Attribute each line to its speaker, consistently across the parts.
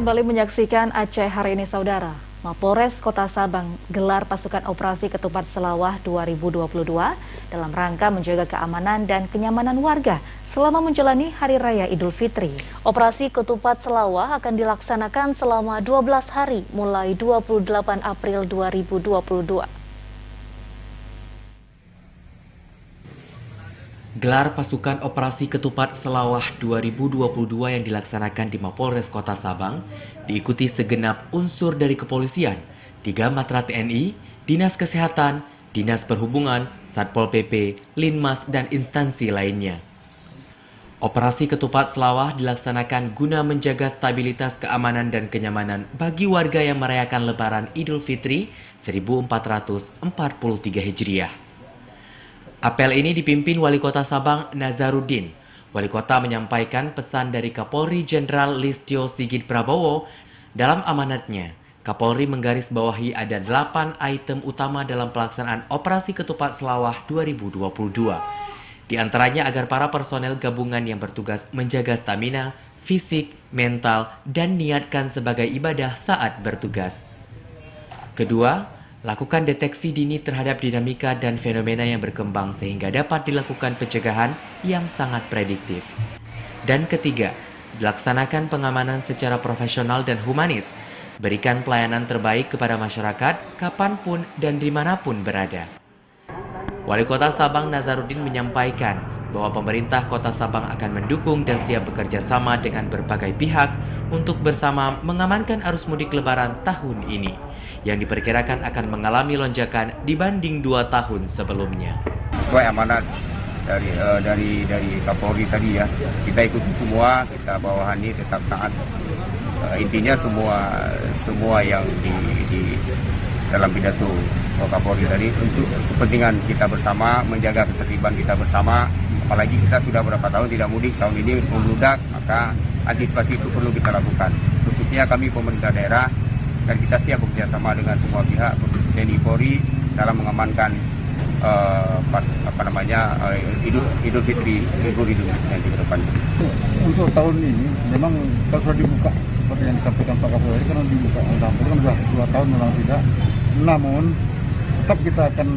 Speaker 1: kembali menyaksikan Aceh hari ini, saudara. Mapolres Kota Sabang gelar pasukan operasi Ketupat Selawah 2022 dalam rangka menjaga keamanan dan kenyamanan warga selama menjalani Hari Raya Idul Fitri.
Speaker 2: Operasi Ketupat Selawah akan dilaksanakan selama 12 hari mulai 28 April 2022.
Speaker 3: Gelar pasukan operasi Ketupat Selawah 2022 yang dilaksanakan di Mapolres Kota Sabang diikuti segenap unsur dari kepolisian, 3 matra TNI, Dinas Kesehatan, Dinas Perhubungan, Satpol PP, Linmas, dan instansi lainnya. Operasi Ketupat Selawah dilaksanakan guna menjaga stabilitas keamanan dan kenyamanan bagi warga yang merayakan Lebaran Idul Fitri 1443 Hijriah. Apel ini dipimpin Wali Kota Sabang Nazaruddin. Wali Kota menyampaikan pesan dari Kapolri Jenderal Listio Sigit Prabowo. Dalam amanatnya, Kapolri menggarisbawahi ada 8 item utama dalam pelaksanaan Operasi Ketupat Selawah 2022. Di antaranya agar para personel gabungan yang bertugas menjaga stamina, fisik, mental, dan niatkan sebagai ibadah saat bertugas. Kedua, lakukan deteksi dini terhadap dinamika dan fenomena yang berkembang sehingga dapat dilakukan pencegahan yang sangat prediktif. Dan ketiga, dilaksanakan pengamanan secara profesional dan humanis. Berikan pelayanan terbaik kepada masyarakat kapanpun dan dimanapun berada. Wali Kota Sabang Nazaruddin menyampaikan bahwa pemerintah Kota Sabang akan mendukung dan siap bekerja sama dengan berbagai pihak untuk bersama mengamankan arus mudik Lebaran tahun ini, yang diperkirakan akan mengalami lonjakan dibanding 2 tahun sebelumnya.
Speaker 4: Sesuai amanat dari Kapolri tadi ya, kita ikuti semua, kita bawahi tetap taat. Intinya semua yang di dalam pidato Kapolri tadi untuk kepentingan kita bersama, menjaga ketertiban kita bersama. Apalagi kita sudah berapa tahun tidak mudik, tahun ini membludak, maka antisipasi itu perlu kita lakukan. Khususnya kami pemerintah daerah, dan kita siap bekerjasama dengan semua pihak, khususnya TNI Polri dalam mengamankan Idul Fitri nanti ke depan.
Speaker 5: Untuk tahun ini memang kalau sudah dibuka seperti yang disampaikan Pak Kapolri, karena dibuka kan sudah 2 tahun memang tidak. Namun tetap kita akan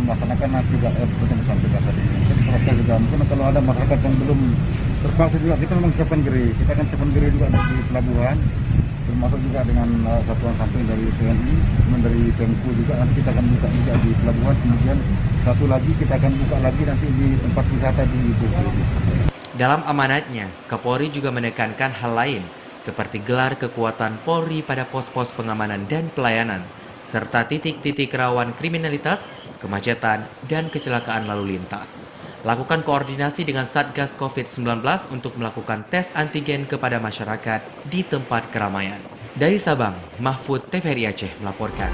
Speaker 5: melaksanakan juga seperti yang disampaikan tadi. Mereka juga mungkin kalau ada masyarakat yang belum terpaksa juga kita memang siapkan gerai. Kita akan siapkan gerai juga di pelabuhan, termasuk juga dengan satuan samping dari TNI, dari Pemku juga nanti kita akan buka juga di pelabuhan. Kemudian satu lagi kita akan buka lagi nanti di tempat wisata di Bukit.
Speaker 3: Dalam amanatnya, Kapolri juga menekankan hal lain seperti gelar kekuatan Polri pada pos-pos pengamanan dan pelayanan, serta titik-titik rawan kriminalitas, kemacetan, dan kecelakaan lalu lintas. Lakukan koordinasi dengan Satgas COVID-19 untuk melakukan tes antigen kepada masyarakat di tempat keramaian. Dari Sabang, Mahfud TVRI Aceh melaporkan.